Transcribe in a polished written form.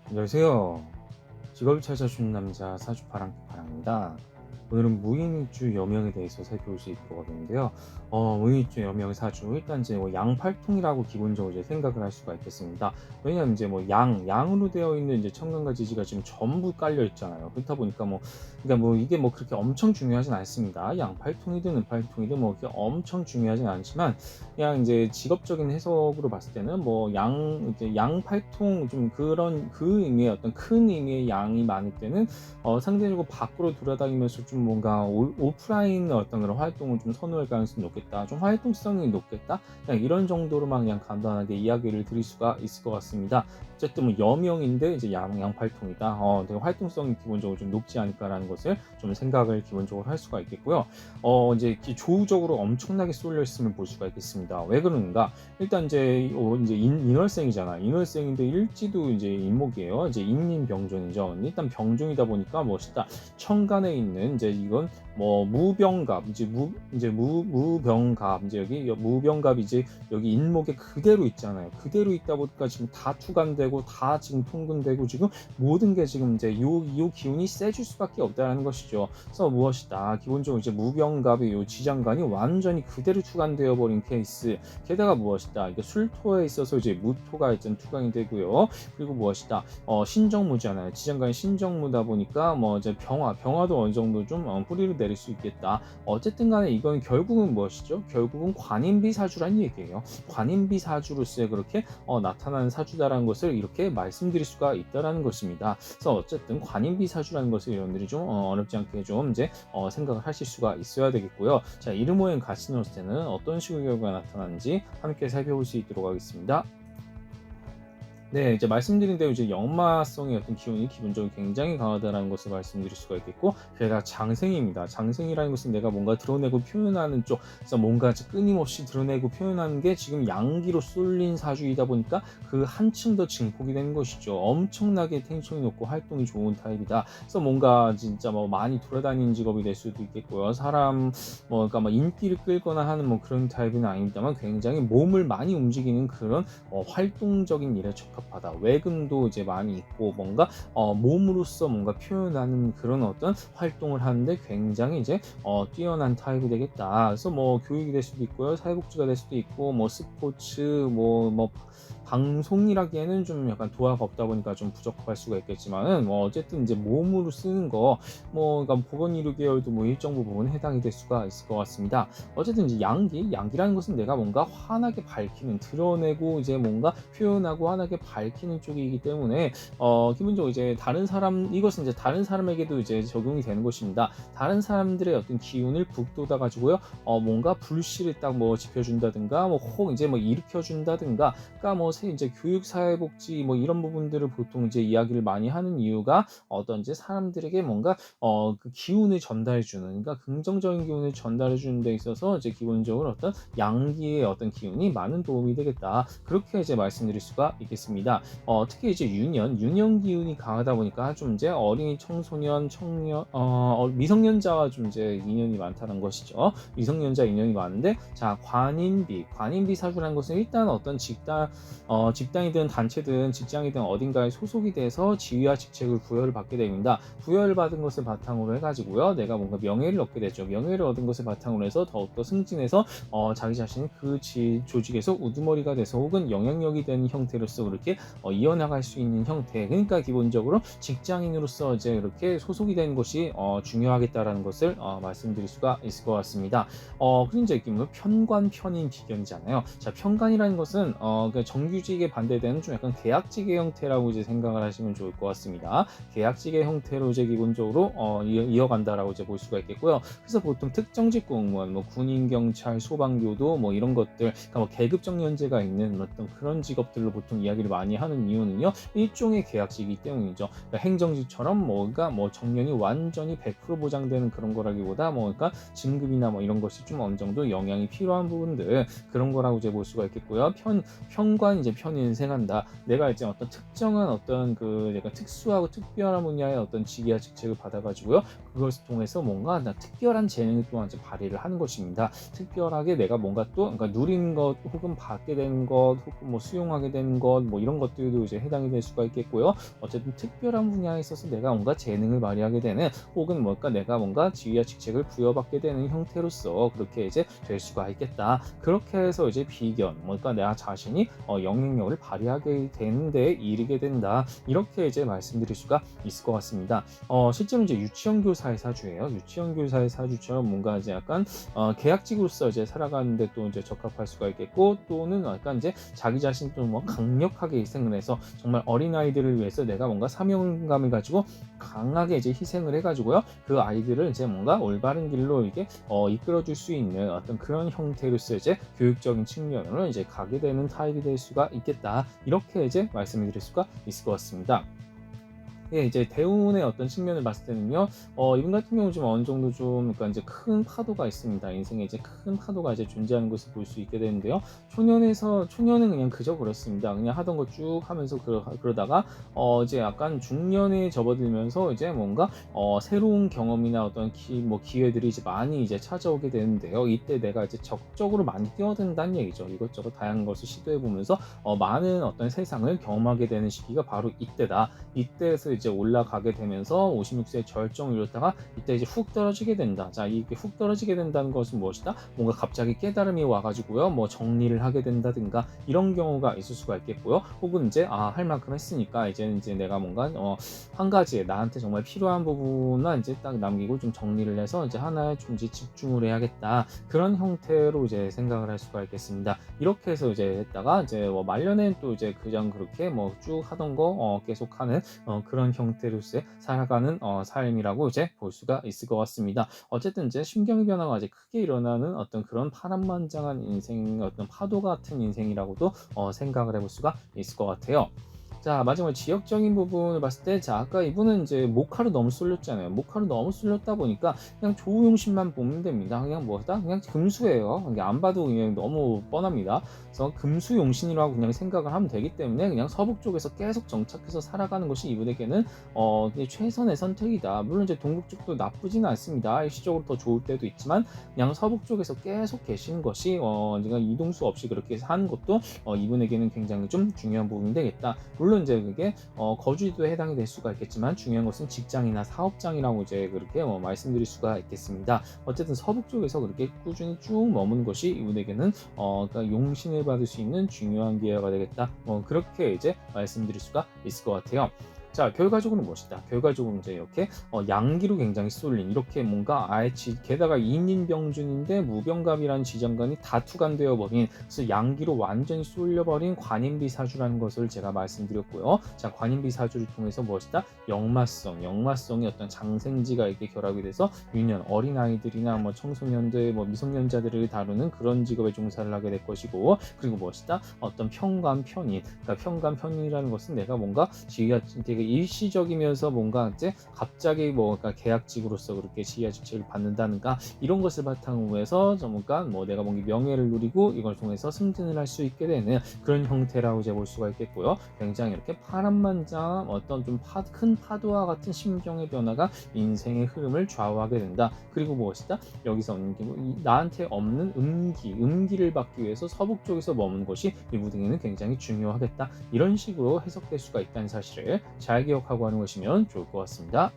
안녕하세요. 직업을 찾아주는 남자 사주파랑파랑입니다. 오늘은 무인일주 여명에 대해서 살펴볼 수 있을 것 같은데요. 무인일주 여명 사주 일단 이제 뭐 양팔통이라고 기본적으로 이제 생각을 할 수가 있겠습니다. 왜냐하면 이제 뭐 양으로 되어 있는 이제 천간과 지지가 지금 전부 깔려 있잖아요. 그렇다 보니까 뭐 그러니까 뭐 이게 뭐 그렇게 엄청 중요하진 않습니다. 양팔통이든 은팔통이든 뭐 그렇게 엄청 중요하진 않지만 그냥 이제 직업적인 해석으로 봤을 때는 뭐 이제 양팔통 좀 그런 그 의미의 어떤 큰 의미의 양이 많을 때는 상대적으로 밖으로 돌아다니면서 좀 뭔가 오프라인 어떤 그런 활동을 좀 선호할 가능성이 높겠다. 좀 활동성이 높겠다. 그냥 이런 정도로만 그냥 간단하게 이야기를 드릴 수가 있을 것 같습니다. 어쨌든 뭐 여명인데 이제 양팔통이다. 되게 활동성이 기본적으로 좀 높지 않을까라는 것을 좀 생각을 기본적으로 할 수가 있겠고요. 이제 조우적으로 엄청나게 쏠려 있음을 볼 수가 있겠습니다. 왜 그러는가? 일단 이제 인월생이잖아. 인월생인데 일지도 이제 인목이에요. 이제 인민병존이죠. 일단 병존이다 보니까 멋있다. 천간에 있는 이제 이건 뭐 무병갑 이제 무병갑 이제 여기 무병갑 이제 여기 인목에 그대로 있잖아요. 그대로 있다 보니까 지금 다 투간되고 다 지금 통근되고 지금 모든 게 지금 이제 요 기운이 세질 수밖에 없다라는 것이죠. 그래서 무엇이다. 기본적으로 이제 무병갑의 요 지장간이 완전히 그대로 투간되어 버린 케이스. 게다가 무엇이다. 이게 술토에 있어서 이제 무토가 일단 투강이 되고요. 그리고 무엇이다. 신정무잖아요. 지장간이 신정무다 보니까 뭐 이제 병화도 어느 정도 좀 뿌리를 내릴 수 있겠다. 어쨌든 간에 이건 결국은 무엇이죠? 결국은 관인비 사주란 얘기예요. 관인비 사주로서의 그렇게 나타나는 사주다라는 것을 이렇게 말씀드릴 수가 있다라는 것입니다. 그래서 어쨌든 관인비 사주라는 것을 여러분들이 좀 어렵지 않게 좀 이제 생각을 하실 수가 있어야 되겠고요. 자, 이름오행 가시노스 때는 어떤 식의 결과가 나타나는지 함께 살펴볼 수 있도록 하겠습니다. 네, 이제 말씀드린 대로 이제 역마성의 어떤 기운이 기본적으로 굉장히 강하다는 것을 말씀드릴 수가 있겠고, 게다가 장생입니다. 장생이라는 것은 내가 뭔가 드러내고 표현하는 쪽, 그래서 뭔가 끊임없이 드러내고 표현하는 게 지금 양기로 쏠린 사주이다 보니까 그 한층 더 증폭이 되는 것이죠. 엄청나게 텐션이 높고 활동이 좋은 타입이다. 그래서 뭔가 진짜 뭐 많이 돌아다니는 직업이 될 수도 있겠고요. 사람 뭐 그러니까 뭐 인기를 끌거나 하는 뭐 그런 타입은 아닙니다만 굉장히 몸을 많이 움직이는 그런 활동적인 일에 적합하다. 외근도 이제 많이 있고 뭔가 몸으로써 뭔가 표현하는 그런 어떤 활동을 하는데 굉장히 이제 뛰어난 타입이 되겠다. 그래서 뭐 교육이 될 수도 있고요, 사회복지가 될 수도 있고 뭐 스포츠 뭐 방송이라기에는 좀 약간 도화가 없다 보니까 좀 부족할 수가 있겠지만은 뭐 어쨌든 이제 몸으로 쓰는 거 뭐 그러니까 보건의료 계열도 뭐 일정 부분 해당이 될 수가 있을 것 같습니다. 어쨌든 이제 양기라는 것은 내가 뭔가 환하게 밝히는, 드러내고 이제 뭔가 표현하고 환하게 밝히는 쪽이기 때문에 기본적으로 이제 이것은 이제 다른 사람에게도 이제 적용이 되는 것입니다. 다른 사람들의 어떤 기운을 북돋아 가지고요, 뭔가 불씨를 딱 뭐 지펴준다든가 뭐 혹 이제 뭐 일으켜준다든가, 그러니까 뭐 이제 교육, 사회복지 뭐 이런 부분들을 보통 이제 이야기를 많이 하는 이유가 어떤 이제 사람들에게 뭔가 그 기운을 전달해주는, 그러니까 긍정적인 기운을 전달해주는 데 있어서 이제 기본적으로 어떤 양기의 어떤 기운이 많은 도움이 되겠다. 그렇게 이제 말씀드릴 수가 있겠습니다. 특히 이제 유년 기운이 강하다 보니까 좀 이제 어린이, 청소년, 청년, 미성년자와 좀 이제 인연이 많다는 것이죠. 미성년자 인연이 많은데, 자, 관인비 사주라는 것은 일단 어떤 집단이든 단체든 직장이든 어딘가에 소속이 돼서 지위와 직책을 부여를 받게 됩니다. 부여를 받은 것을 바탕으로 해가지고요, 내가 뭔가 명예를 얻게 되죠. 명예를 얻은 것을 바탕으로 해서 더욱더 승진해서 자기 자신이 그 조직에서 우두머리가 돼서 혹은 영향력이 되는 형태로서 그렇게 이어나갈 수 있는 형태. 그러니까 기본적으로 직장인으로서 이제 이렇게 소속이 되는 것이 중요하겠다라는 것을 말씀드릴 수가 있을 것 같습니다. 그리고 이제 편관, 편인, 비견이잖아요. 자, 편관이라는 것은 그 정규직에 반대되는 좀 약간 계약직의 형태라고 이제 생각을 하시면 좋을 것 같습니다. 계약직의 형태로 이제 기본적으로 이어간다라고 이제 볼 수가 있겠고요. 그래서 보통 특정직 공무원, 뭐 군인, 경찰, 소방교도 뭐 이런 것들, 그러니까 뭐 계급적 연제가 있는 어떤 그런 직업들로 보통 이야기를 많이 하는 이유는요, 일종의 계약직이기 때문이죠. 그러니까 행정직처럼 뭐가 뭐 정년이 완전히 100% 보장되는 그런 거라기보다 뭐 그러니까 진급이나 뭐 이런 것이 좀 어느 정도 영향이 필요한 부분들, 그런 거라고 이제 볼 수가 있겠고요. 편관 이제 편인생한다. 내가 이제 어떤 특정한 어떤 그 내가 특수하고 특별한 분야의 어떤 직위와 직책을 받아가지고요. 그것을 통해서 뭔가 나 특별한 재능을 또한 이제 발휘를 하는 것입니다. 특별하게 내가 뭔가 또 그러니까 누리는 것 혹은 받게 되는 것 혹은 뭐 수용하게 되는 것 뭐 이런 것들도 이제 해당이 될 수가 있겠고요. 어쨌든 특별한 분야에 있어서 내가 뭔가 재능을 발휘하게 되는 혹은 뭘까 내가 뭔가 지위와 직책을 부여받게 되는 형태로서 그렇게 이제 될 수가 있겠다. 그렇게 해서 이제 비견 뭘까 내가 자신이 영향력을 발휘하게 되는데 이르게 된다. 이렇게 이제 말씀드릴 수가 있을 것 같습니다. 실제로 이제 유치원 교사의 사주예요. 유치원 교사의 사주처럼 뭔가 이제 약간 계약직으로서 이제 살아가는데 또 이제 적합할 수가 있겠고 또는 약간 이제 자기 자신 좀 뭐 강력하게 희생을 해서 정말 어린 아이들을 위해서 내가 뭔가 사명감을 가지고 강하게 이제 희생을 해가지고요 그 아이들을 이제 뭔가 올바른 길로 이게 이끌어줄 수 있는 어떤 그런 형태로서 이제 교육적인 측면으로 이제 가게 되는 타입이 될 수가 있겠다. 이렇게 이제 말씀을 드릴 수가 있을 것 같습니다. 예, 이제 대운의 어떤 측면을 봤을 때는요, 이분 같은 경우 좀 어느 정도 좀, 그러니까 이제 큰 파도가 있습니다. 인생에 이제 큰 파도가 이제 존재하는 것을 볼 수 있게 되는데요. 초년은 그냥 그저 그렇습니다. 그냥 하던 거 쭉 하면서 그러다가, 이제 약간 중년에 접어들면서 이제 뭔가, 새로운 경험이나 어떤 기회들이 이제 많이 이제 찾아오게 되는데요. 이때 내가 이제 적극적으로 많이 뛰어든다는 얘기죠. 이것저것 다양한 것을 시도해보면서, 많은 어떤 세상을 경험하게 되는 시기가 바로 이때다. 이때에서 이제 올라가게 되면서 56세 절정을 이뤘다가 이때 이제 훅 떨어지게 된다. 자, 이게 훅 떨어지게 된다는 것은 무엇이다? 뭔가 갑자기 깨달음이 와가지고요, 뭐 정리를 하게 된다든가 이런 경우가 있을 수가 있겠고요. 혹은 이제 할 만큼 했으니까 이제 내가 뭔가 한 가지에 나한테 정말 필요한 부분만 이제 딱 남기고 좀 정리를 해서 이제 하나에 좀 이제 집중을 해야겠다. 그런 형태로 이제 생각을 할 수가 있겠습니다. 이렇게 해서 이제 했다가 이제 뭐 말년엔 또 이제 그냥 그렇게 뭐 쭉 하던 거 계속하는 그런 형태로서 살아가는 삶이라고 이제 볼 수가 있을 것 같습니다. 어쨌든 이제 심경의 변화가 아직 크게 일어나는 어떤 그런 파란만장한 인생, 어떤 파도 같은 인생이라고도 생각을 해볼 수가 있을 것 같아요. 자, 마지막 지역적인 부분을 봤을 때, 자, 아까 이분은 이제 목화로 너무 쏠렸잖아요. 목화로 너무 쏠렸다 보니까 그냥 조우용신만 보면 됩니다. 그냥 뭐다? 그냥 금수예요. 이게 안 봐도 그냥 너무 뻔합니다. 그래서 금수용신이라고 그냥 생각을 하면 되기 때문에 그냥 서북 쪽에서 계속 정착해서 살아가는 것이 이분에게는 최선의 선택이다. 물론 이제 동북 쪽도 나쁘지는 않습니다. 일시적으로 더 좋을 때도 있지만 그냥 서북 쪽에서 계속 계시는 것이 제가 이동수 없이 그렇게 사는 것도 이분에게는 굉장히 좀 중요한 부분이 되겠다. 물론 이제 그게 거주지도에 해당이 될 수가 있겠지만 중요한 것은 직장이나 사업장이라고 이제 그렇게 말씀드릴 수가 있겠습니다. 어쨌든 서북 쪽에서 그렇게 꾸준히 쭉 머무는 것이 이분에게는 그러니까 용신을 받을 수 있는 중요한 기회가 되겠다. 그렇게 이제 말씀드릴 수가 있을 것 같아요. 자, 결과적으로 무엇이다? 결과적으로 이제 이렇게 양기로 굉장히 쏠린 이렇게 뭔가 게다가 인인병준인데 무병갑이라는 지정관이 다투간되어 버린 그래서 양기로 완전히 쏠려버린 관인비 사주라는 것을 제가 말씀드렸고요. 자, 관인비 사주를 통해서 무엇이다? 영마성이 어떤 장생지가 이렇게 결합이 돼서 유년 어린 아이들이나 뭐 청소년들 뭐 미성년자들을 다루는 그런 직업에 종사를 하게 될 것이고 그리고 무엇이다? 어떤 편관편인 그러니까 편관편인이라는 것은 내가 뭔가 지위가 되게 일시적이면서 뭔가 이제 갑자기 그러니까 계약직으로서 그렇게 지휘와 직책을 받는다든가 이런 것을 바탕으로 해서 뭔가 내가 뭔가 명예를 누리고 이걸 통해서 승진을 할 수 있게 되는 그런 형태라고 이제 볼 수가 있겠고요. 굉장히 이렇게 파란만장한 어떤 좀 큰 파도와 같은 심경의 변화가 인생의 흐름을 좌우하게 된다. 그리고 무엇이다? 여기서 나한테 없는 음기를 받기 위해서 서북 쪽에서 머무는 것이 일부 등에는 굉장히 중요하겠다. 이런 식으로 해석될 수가 있다는 사실을 잘 기억하고 하는 것이면 좋을 것 같습니다.